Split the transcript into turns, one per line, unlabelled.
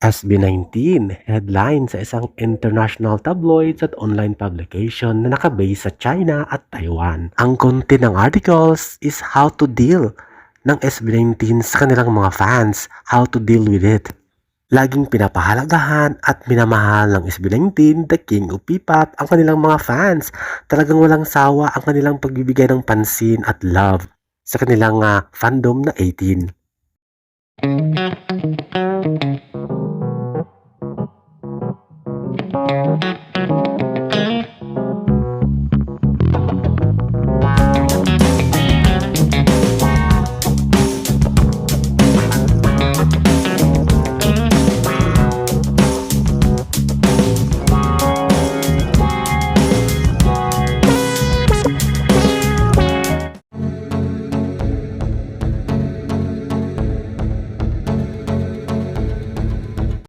SB19 headline sa isang international tabloids at online publication na nakabase sa China at Taiwan. Ang content ng articles is how to deal ng SB19 sa kanilang mga fans, how to deal with it. Laging pinapahalagahan at minamahal ng SB19, the King of P-pop, ang kanilang mga fans. Talagang walang sawa ang kanilang pagbibigay ng pansin at love sa kanilang fandom na 18.